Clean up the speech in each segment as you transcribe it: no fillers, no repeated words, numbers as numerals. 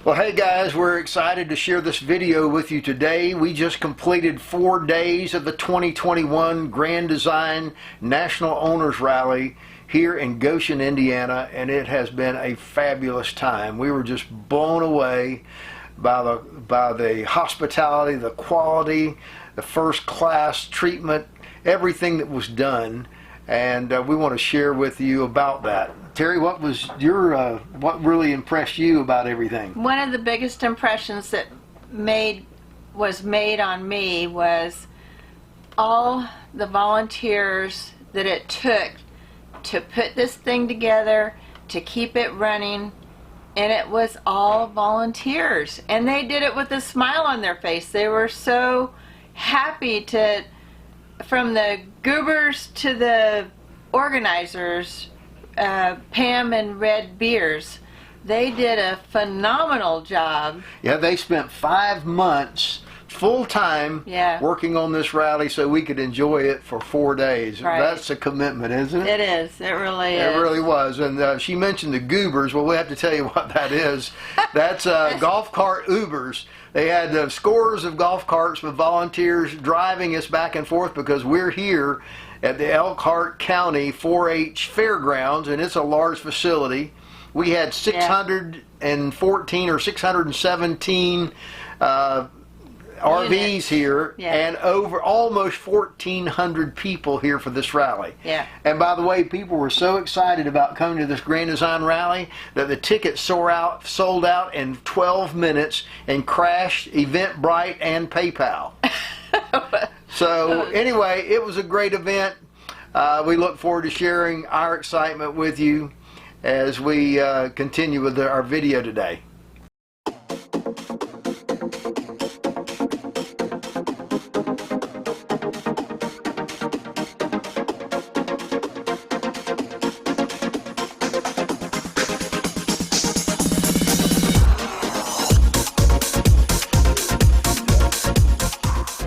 Well, hey guys, we're excited to share this video with you today. We just completed 4 days of the 2021 Grand Design National Owners Rally here in Goshen, Indiana, and it has been a fabulous time. We were just blown away by the hospitality, the quality, the first class treatment, everything that was done, and we want to share with you about that. Terry, what was what really impressed you about everything? One of the biggest impressions that was made on me was all the volunteers that it took to put this thing together, to keep it running, and it was all volunteers, and they did it with a smile on their face. They were so happy from the goobers to the organizers, Pam and Red Beers. They did a phenomenal job. Yeah, they spent 5 months full-time working on this rally so we could enjoy it for 4 days. Right. That's a commitment, isn't it? It is. It really is. It really was. And she mentioned the goobers. Well, we have to tell you what that is. That's golf cart Ubers. They had scores of golf carts with volunteers driving us back and forth because we're here at the Elkhart County 4-H Fairgrounds, and it's a large facility. We had 614 or 617 RVs here, and over almost 1,400 people here for this rally. Yeah. And by the way, people were so excited about coming to this Grand Design Rally that the tickets sold out in 12 minutes and crashed Eventbrite and PayPal. So anyway, it was a great event. We look forward to sharing our excitement with you as we continue with our video today.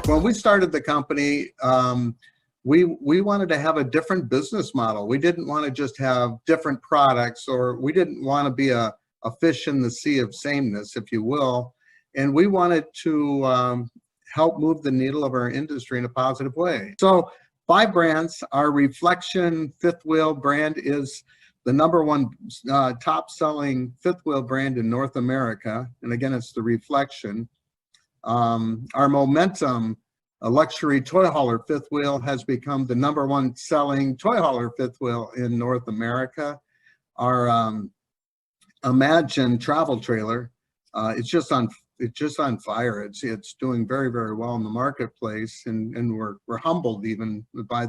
When we started the company, we wanted to have a different business model. We didn't want to just have different products, or we didn't want to be a fish in the sea of sameness, if you will. And we wanted to help move the needle of our industry in a positive way. So 5 brands. Our Reflection fifth wheel brand is the #1 top selling fifth wheel brand in North America. And again, it's the Reflection. Our Momentum, a luxury toy hauler fifth wheel, has become the #1 selling toy hauler fifth wheel in North America. Our Imagine travel trailer, it's just on fire. It's doing very, very well in the marketplace, and we're humbled even by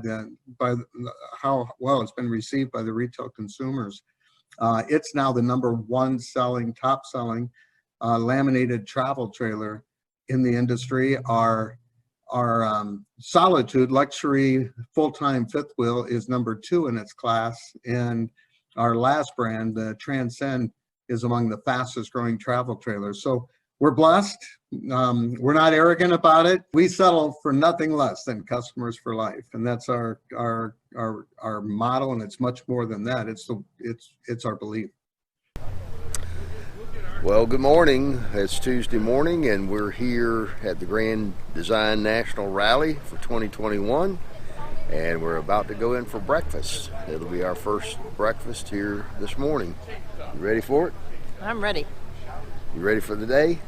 how well it's been received by the retail consumers. It's now the #1 top selling laminated travel trailer in the industry. Our Solitude luxury full-time fifth wheel is #2 in its class, and our last brand, the Transcend, is among the fastest growing travel trailers. So we're blessed. We're not arrogant about it. We settle for nothing less than customers for life, and that's our motto. And it's much more than that. It's our belief. Well, good morning. It's Tuesday morning, and we're here at the Grand Design National Rally for 2021, and we're about to go in for breakfast. It'll be our first breakfast here this morning. You ready for it? I'm ready. You ready for the day?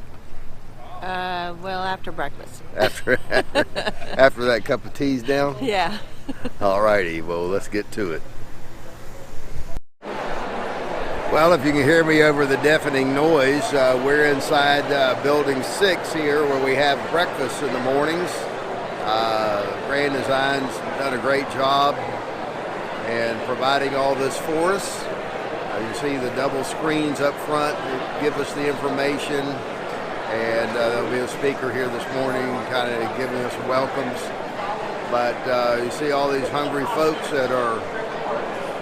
Well, after breakfast. After that cup of tea's down? Yeah. All righty. Well, let's get to it. Well, if you can hear me over the deafening noise, we're inside Building 6 here, where we have breakfast in the mornings. Grand Design's done a great job in providing all this for us. You can see the double screens up front that give us the information, and there'll be a speaker here this morning kind of giving us welcomes. But you see all these hungry folks that are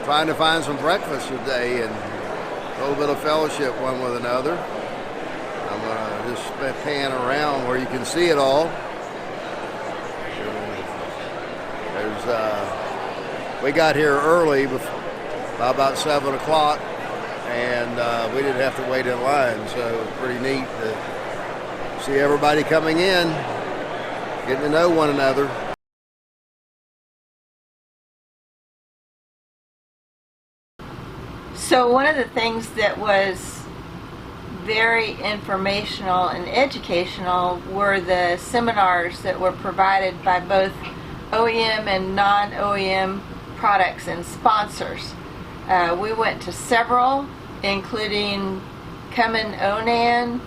trying to find some breakfast today, and a little bit of fellowship one with another. I'm going to just pan around where you can see it all. We got here early, by about 7 o'clock, and we didn't have to wait in line. So pretty neat to see everybody coming in, getting to know one another. So one of the things that was very informational and educational were the seminars that were provided by both OEM and non-OEM products and sponsors. We went to several, including Cummins Onan,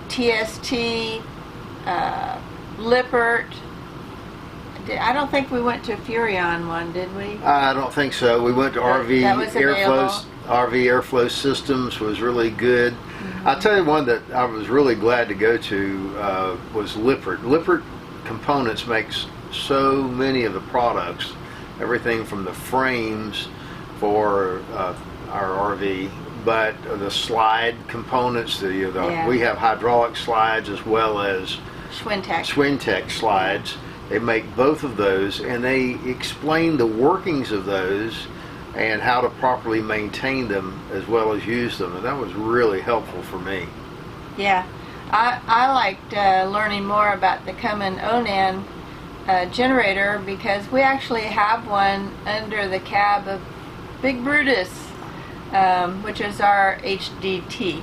TST, Lippert. I don't think we went to Furrion one, did we? I don't think so. We went to RV That was Airflow. RV Airflow Systems was really good. I'll tell you one that I was really glad to go to was Lippert. Lippert Components makes so many of the products, everything from the frames for our RV, but the slide components, we have hydraulic slides as well as Schwintek slides. They make both of those, and they explain the workings of those and how to properly maintain them as well as use them, and that was really helpful for me. Yeah, I liked learning more about the Cummins Onan generator, because we actually have one under the cab of Big Brutus, which is our HDT.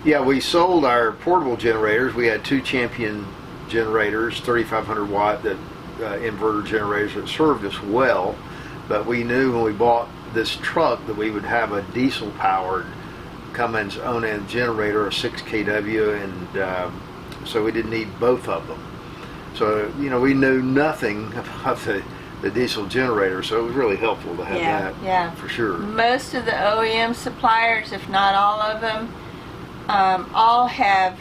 Yeah, we sold our portable generators. We had two Champion generators, 3,500 watt inverter generators that served us well, but we knew when we bought this truck that we would have a diesel powered Cummins Onan generator, a 6 kW, and so we didn't need both of them. So we knew nothing about the diesel generator, so it was really helpful to have that. Yeah, for sure. Most of the OEM suppliers, if not all of them, all have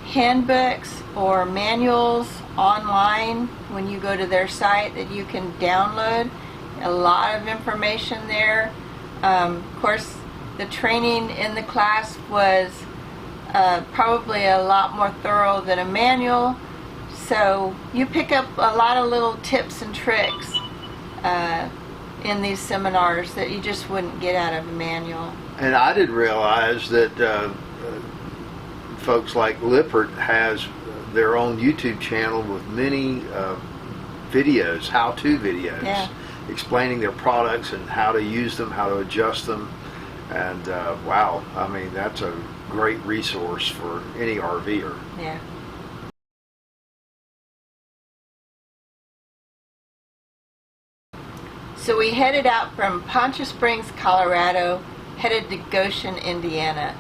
handbooks or manuals online when you go to their site that you can download. A lot of information there. Of course, the training in the class was probably a lot more thorough than a manual, so you pick up a lot of little tips and tricks in these seminars that you just wouldn't get out of a manual. And I didn't realize that folks like Lippert has their own YouTube channel with many videos, how-to videos, explaining their products and how to use them, how to adjust them. And wow, I mean, that's a great resource for any RVer. Yeah. So we headed out from Poncha Springs, Colorado, headed to Goshen, Indiana.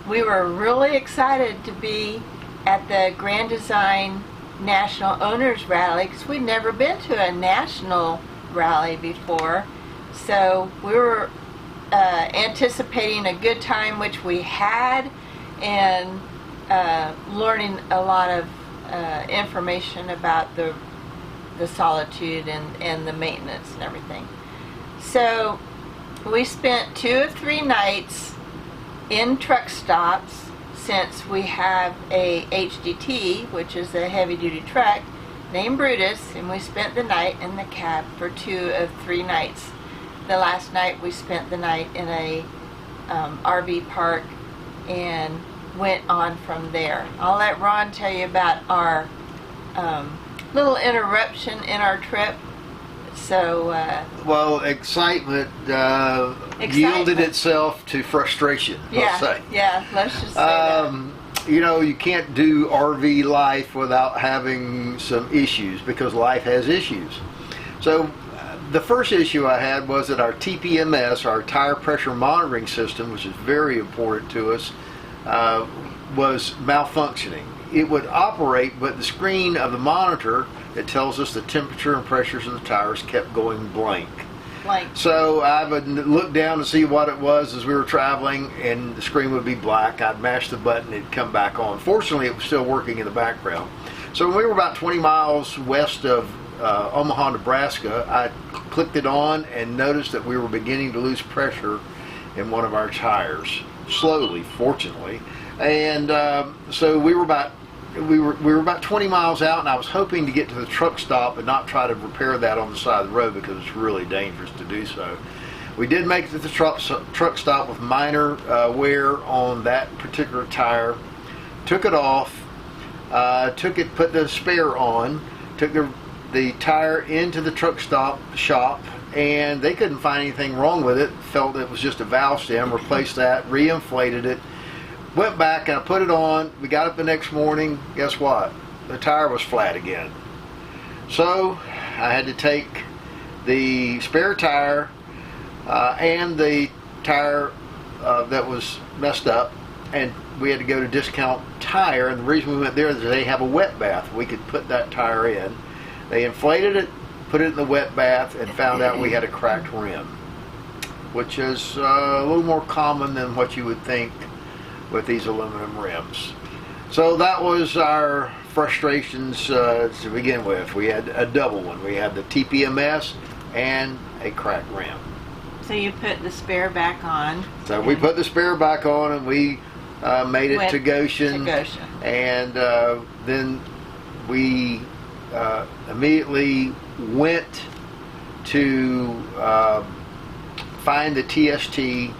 We were really excited to be at the Grand Design National Owners Rally, because we'd never been to a national rally before. So we were anticipating a good time, which we had, and learning a lot of information about the Solitude and the maintenance and everything. So we spent 2 or 3 nights in truck stops, since we have a HDT, which is a heavy-duty truck, named Brutus, and we spent the night in the cab for 2 of 3 nights. The last night we spent the night in a RV park and went on from there. I'll let Ron tell you about our little interruption in our trip. So well, excitement yielded itself to frustration, let's say. Yeah, let's just say that. You can't do RV life without having some issues, because life has issues. So the first issue I had was that our TPMS, our tire pressure monitoring system, which is very important to us, was malfunctioning. It would operate, but the screen of the monitor that tells us the temperature and pressures in the tires kept going blank. So I would look down to see what it was as we were traveling, and the screen would be black. I'd mash the button, it'd come back on. Fortunately, it was still working in the background. So when we were about 20 miles west of Omaha, Nebraska, I clicked it on and noticed that we were beginning to lose pressure in one of our tires, slowly, fortunately. And so we were about 20 miles out, and I was hoping to get to the truck stop and not try to repair that on the side of the road, because it's really dangerous to do so. We did make it to the truck stop with minor wear on that particular tire. Took it off, put the spare on, took the tire into the truck stop shop, and they couldn't find anything wrong with it. Felt it was just a valve stem. Replaced that, re-inflated it, went back and I put it on. We got up the next morning. Guess what? The tire was flat again. So I had to take the spare tire and the tire that was messed up, and we had to go to Discount Tire. And the reason we went there is they have a wet bath. We could put that tire in. They inflated it, put it in the wet bath, and found out we had a cracked rim, which is a little more common than what you would think with these aluminum rims. So that was our frustrations to begin with. We had a double one. We had the TPMS and a cracked rim. So you put the spare back on. So we put the spare back on, and we made it to Goshen. And then we immediately went to find the TST,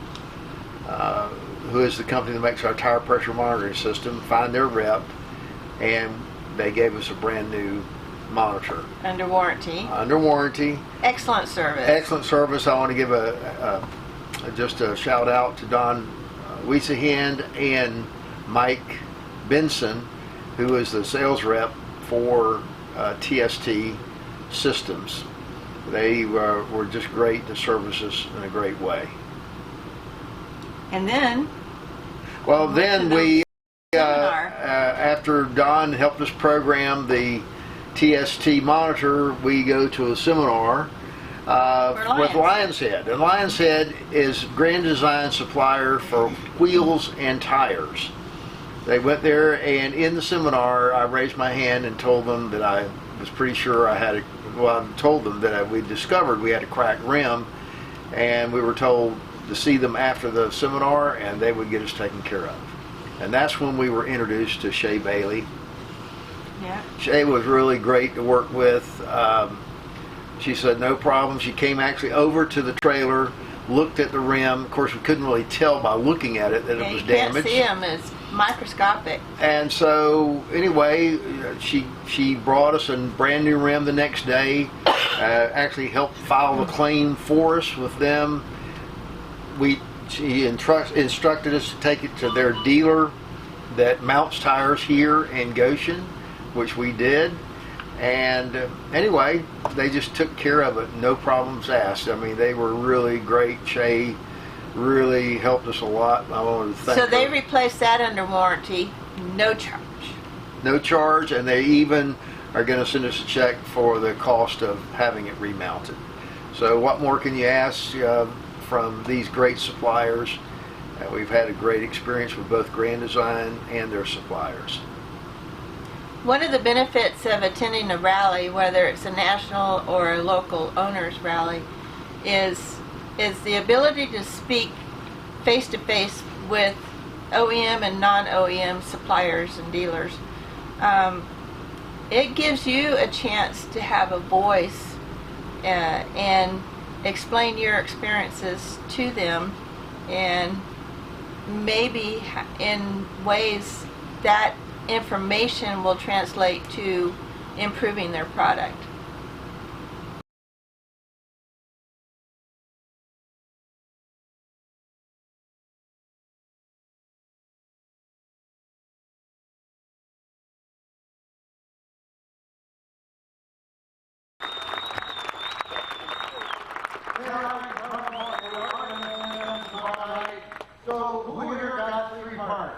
who is the company that makes our tire pressure monitoring system, find their rep, and they gave us a brand new monitor. Under warranty. Under warranty. Excellent service. Excellent service. I want to give just a shout out to Don Wiesehand and Mike Benson, who is the sales rep for TST Systems. They were just great to service us in a great way. And then? Well, then we, after Don helped us program the TST monitor, we go to a seminar with Lions Head. And Lions Head is Grand Design supplier for wheels and tires. They went there, and in the seminar, I raised my hand and told them that I was pretty sure I told them that we discovered we had a cracked rim, and we were told to see them after the seminar, and they would get us taken care of. And that's when we were introduced to Shay Bailey. Yeah. Shay was really great to work with. She said no problem. She came actually over to the trailer, looked at the rim. Of course, we couldn't really tell by looking at it that it was damaged. You can't see them. It's microscopic. And so, anyway, she brought us a brand new rim the next day. Actually helped file the claim for us with them. She instructed us to take it to their dealer that mounts tires here in Goshen, which we did. And anyway, they just took care of it, no problems asked. I mean, they were really great. Shay really helped us a lot. I wanted to thank So they her. replaced that under warranty, no charge. No charge, and they even are going to send us a check for the cost of having it remounted. So what more can you ask from these great suppliers? We've had a great experience with both Grand Design and their suppliers. One of the benefits of attending a rally, whether it's a national or a local owners rally, is the ability to speak face-to-face with OEM and non-OEM suppliers and dealers. It gives you a chance to have a voice and explain your experiences to them, and maybe in ways that information will translate to improving their product. So who here got 3 parts?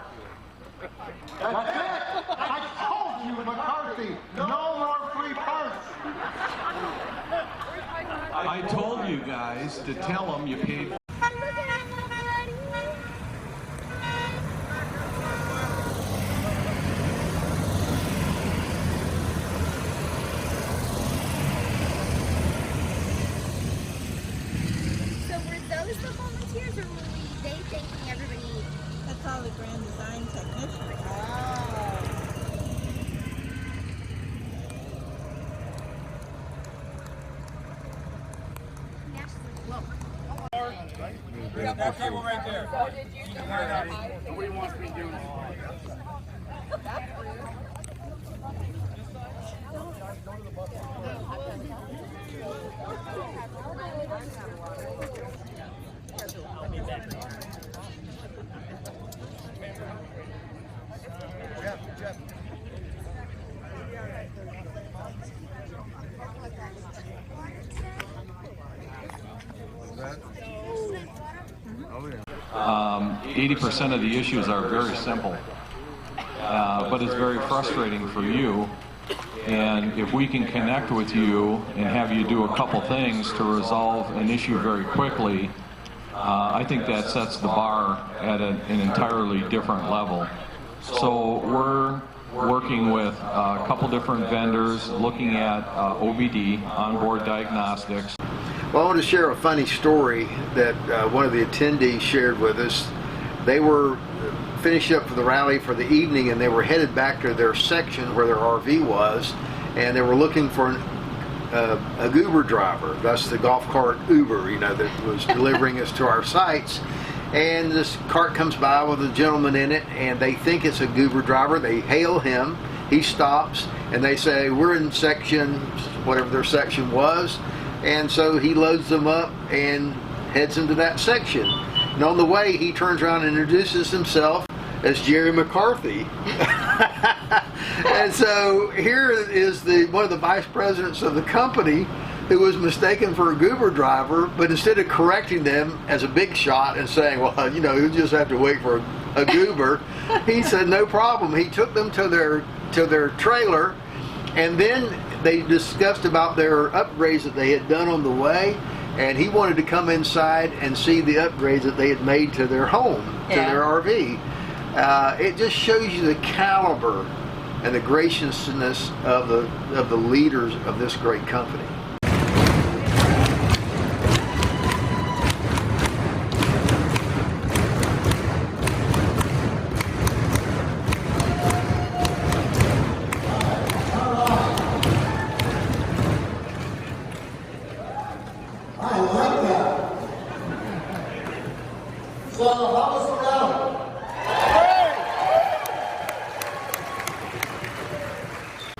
That's it! I told you, McCarthy, no more free parts! I told you guys to tell them you paid. So were those the volunteers, or were they thanking everybody? That's all the Grand Design technicians. Whoa. That table right there. Nobody wants me doing it. Oh, yeah. 80% of the issues are very simple, but it's very frustrating for you. And if we can connect with you and have you do a couple things to resolve an issue very quickly, I think that sets the bar at an entirely different level. So we're working with a couple different vendors looking at OBD, onboard diagnostics. Well, I want to share a funny story that one of the attendees shared with us. They were finished up for the rally for the evening, and they were headed back to their section where their RV was, and they were looking for a Uber driver. That's the golf cart Uber, you know, that was delivering us to our sites. And this cart comes by with a gentleman in it, and they think it's a Uber driver. They hail him. He stops, and they say, "We're in section," whatever their section was. And so he loads them up and heads into that section. And on the way, he turns around and introduces himself as Jerry McCarthy. And so here is one of the vice presidents of the company who was mistaken for a Uber driver, but instead of correcting them as a big shot and saying, well, you know, you just have to wait for a Uber, he said no problem. He took them to their trailer, and then they discussed about their upgrades that they had done on the way, and he wanted to come inside and see the upgrades that they had made to their home, to their RV. It just shows you the caliber and the graciousness of the leaders of this great company. I like that. So, how was the rally?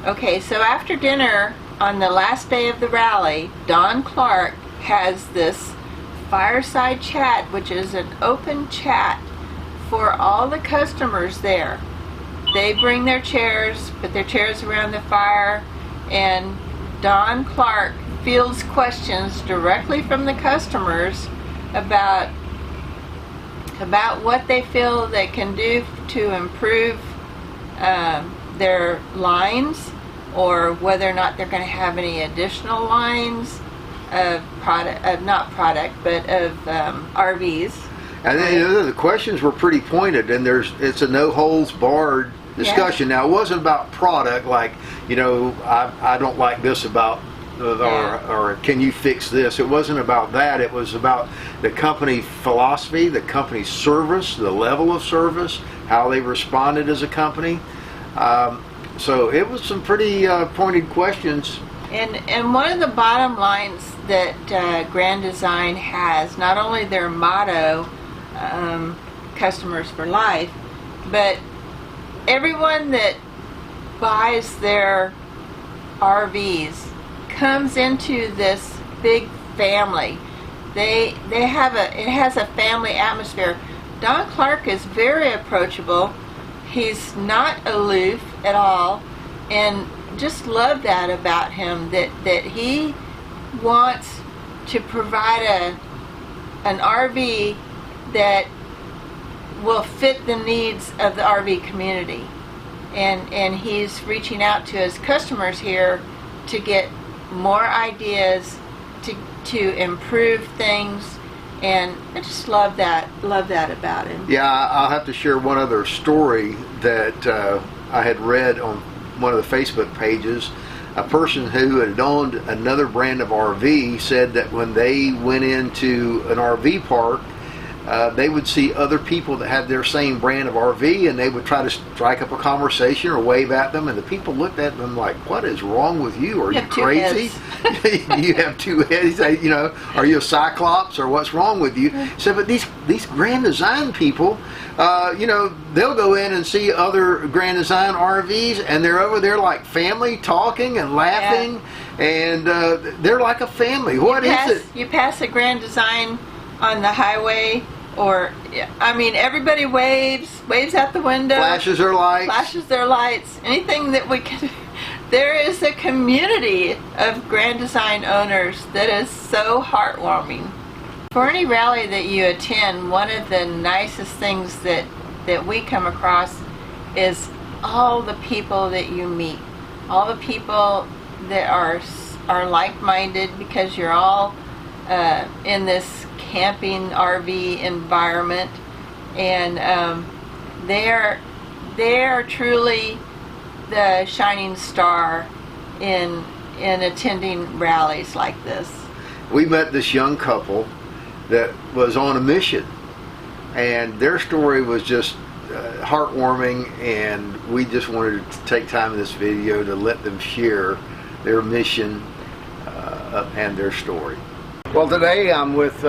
Okay, so after dinner on the last day of the rally, Don Clark has this fireside chat, which is an open chat for all the customers there. They bring their chairs, put their chairs around the fire, and Don Clark fields questions directly from the customers about what they feel they can do to improve their lines, or whether or not they're going to have any additional lines of RVs. And then, the questions were pretty pointed, and it's a no holds barred discussion. Now, it wasn't about product, like, you know, I don't like this about, or can you fix this? It wasn't about that. It was about the company philosophy, the company service, the level of service, how they responded as a company. So it was some pretty pointed questions. And one of the bottom lines that Grand Design has, not only their motto, customers for life, but everyone that buys their RVs comes into this big family. It has a family atmosphere. Don Clark is very approachable. He's not aloof at all, and just love that about him, that he wants to provide an RV that will fit the needs of the RV community, and he's reaching out to his customers here to get more ideas to improve things, and I just love that about him. Yeah, I'll have to share one other story that I had read on one of the Facebook pages. A person who had owned another brand of RV said that when they went into an RV park, they would see other people that had their same brand of RV, and they would try to strike up a conversation or wave at them, and the people looked at them like, what is wrong with you? Are you crazy? You have two heads. You know, are you a cyclops or what's wrong with you? So, but these Grand Design people, you know, they'll go in and see other Grand Design RVs, and they're over there like family, talking and laughing, and they're like a family. What is it? You pass a Grand Design on the highway, or I mean, everybody waves out the window, flashes their lights, anything that we can. There is a community of Grand Design owners that is so heartwarming. For any rally that you attend, one of the nicest things that we come across is all the people that you meet, all the people that are like-minded, because you're all in this camping RV environment, and they are truly the shining star in attending rallies like this. We met this young couple that was on a mission, and their story was just heartwarming, and we just wanted to take time in this video to let them share their mission and their story. Well, today I'm with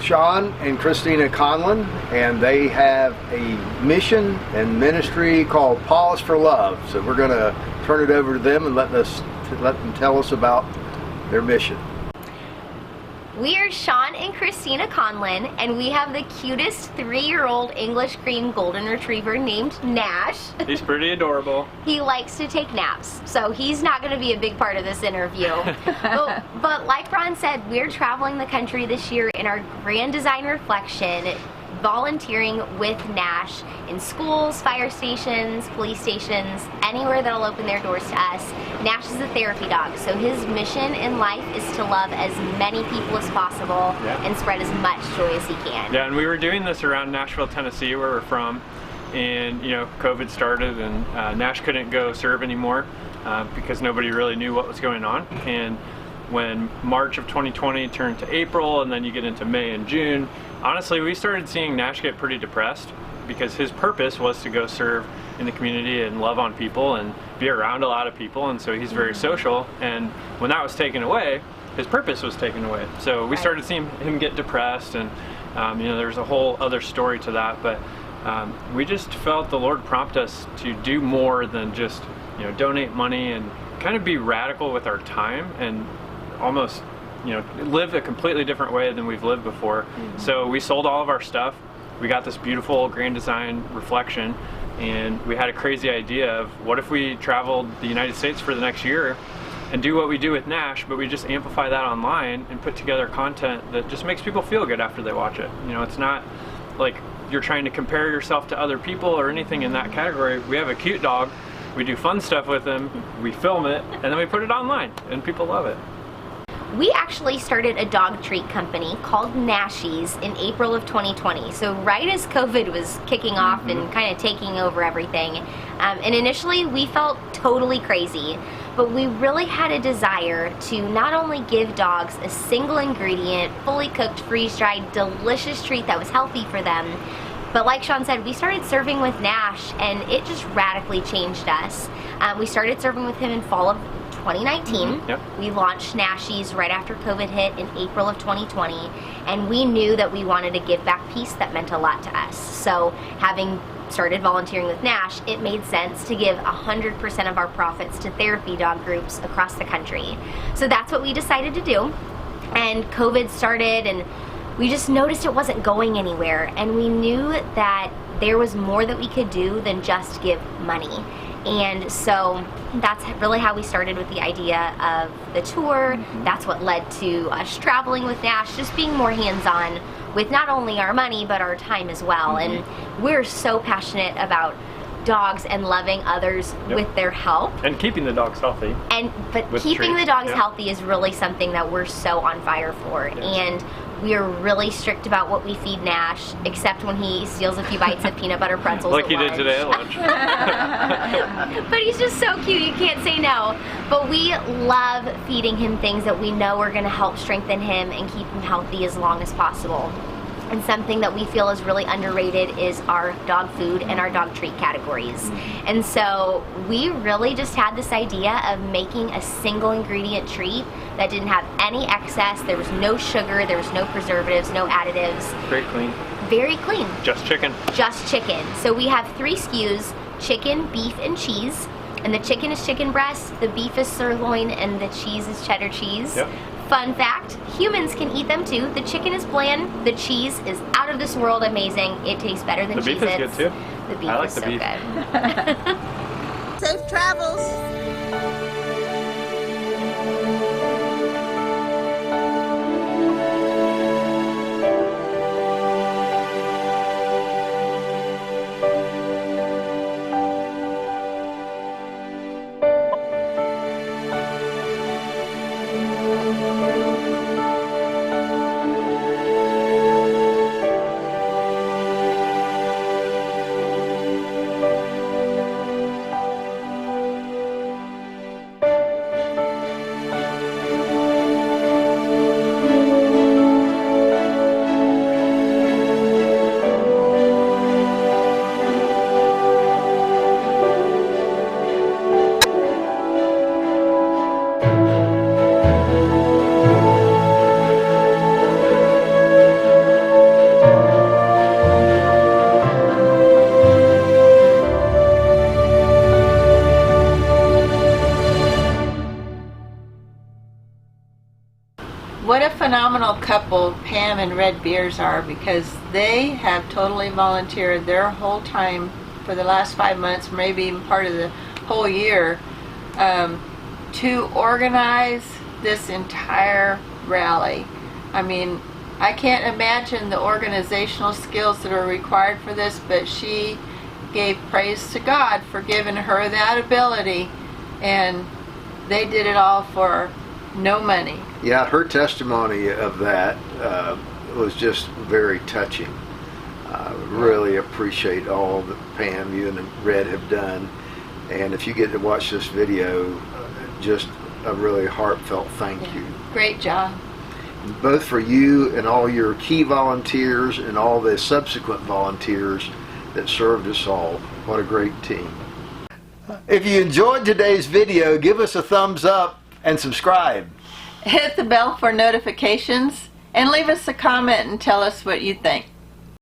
Sean and Christina Conlon, and they have a mission and ministry called Pause for Love. So we're going to turn it over to them and let them tell us about their mission. We are Sean and Christina Conlon, and we have the cutest 3-year-old English cream golden retriever named Nash. He's pretty adorable. He likes to take naps, so he's not going to be a big part of this interview. but like Ron said, we're traveling the country this year in our Grand Design Reflection, volunteering with Nash in schools, fire stations, police stations, anywhere that'll open their doors to us. Nash is a therapy dog, so his mission in life is to love as many people as possible and spread as much joy as he can. Yeah, and we were doing this around Nashville, Tennessee, where we're from, and you know, COVID started, and Nash couldn't go serve anymore because nobody really knew what was going on. And when March of 2020 turned to April, and then you get into May and June, honestly, we started seeing Nash get pretty depressed, because his purpose was to go serve in the community and love on people and be around a lot of people, and so he's very social, and when that was taken away, his purpose was taken away. So we started seeing him get depressed, and you know, there's a whole other story to that, but we just felt the Lord prompt us to do more than just, you know, donate money, and kind of be radical with our time, and almost, you know, live a completely different way than we've lived before. So we sold all of our stuff. We got this beautiful Grand Design Reflection, and we had a crazy idea of what if we traveled the United States for the next year and do what we do with Nash, but we just amplify that online and put together content that just makes people feel good after they watch it. You know, it's not like you're trying to compare yourself to other people or anything in that category. We have a cute dog, we do fun stuff with him, we film it, and then we put it online, and people love it. We actually started a dog treat company called Nashies in April of 2020. So right as COVID was kicking off and kind of taking over everything. And initially we felt totally crazy, but we really had a desire to not only give dogs a single ingredient, fully cooked, freeze-dried, delicious treat that was healthy for them, but like Sean said, we started serving with Nash, and it just radically changed us. We started serving with him in fall of 2019. We launched Nashies right after COVID hit in April of 2020, and we knew that we wanted to give back peace that meant a lot to us. So having started volunteering with Nash, it made sense to give 100% of our profits to therapy dog groups across the country. So that's what we decided to do, and COVID started, and we just noticed it wasn't going anywhere, and we knew that there was more that we could do than just give money. And so that's really how we started with the idea of the tour. That's what led to us traveling with Nash, just being more hands-on with not only our money but our time as well. And we're so passionate about dogs and loving others with their help. And keeping the dogs healthy. But keeping the dogs healthy is really something that we're so on fire for. And we are really strict about what we feed Nash, except when he steals a few bites of peanut butter pretzels like at he lunch. did today at lunch. But he's just so cute, you can't say no. But we love feeding him things that we know are going to help strengthen him and keep him healthy as long as possible. And something that we feel is really underrated is our dog food and our dog treat categories. And so we really just had this idea of making a single ingredient treat that didn't have any excess. There was no sugar, there was no preservatives, no additives. Very clean. Very clean. Just chicken. Just chicken. So we have 3 SKUs, chicken, beef, and cheese. And the chicken is chicken breast, the beef is sirloin, and the cheese is cheddar cheese. Yep. Fun fact, humans can eat them too. The chicken is bland, the cheese is out of this world amazing. It tastes better than The beef Cheez-Its. is good too. The beef I like is the so beef. good. Safe travels. What a phenomenal couple Pam and Red Beers are, because they have totally volunteered their whole time for the last 5 months, maybe even part of the whole year, to organize this entire rally. I mean, I can't imagine the organizational skills that are required for this, but she gave praise to God for giving her that ability, and they did it all for no money. Yeah, her testimony of that was just very touching. Really appreciate all that Pam, you and Red have done. And if you get to watch this video, just a really heartfelt thank you. Great job. Both for you and all your key volunteers and all the subsequent volunteers that served us all. What a great team. If you enjoyed today's video, give us a thumbs up and subscribe. Hit the bell for notifications and leave us a comment and tell us what you think.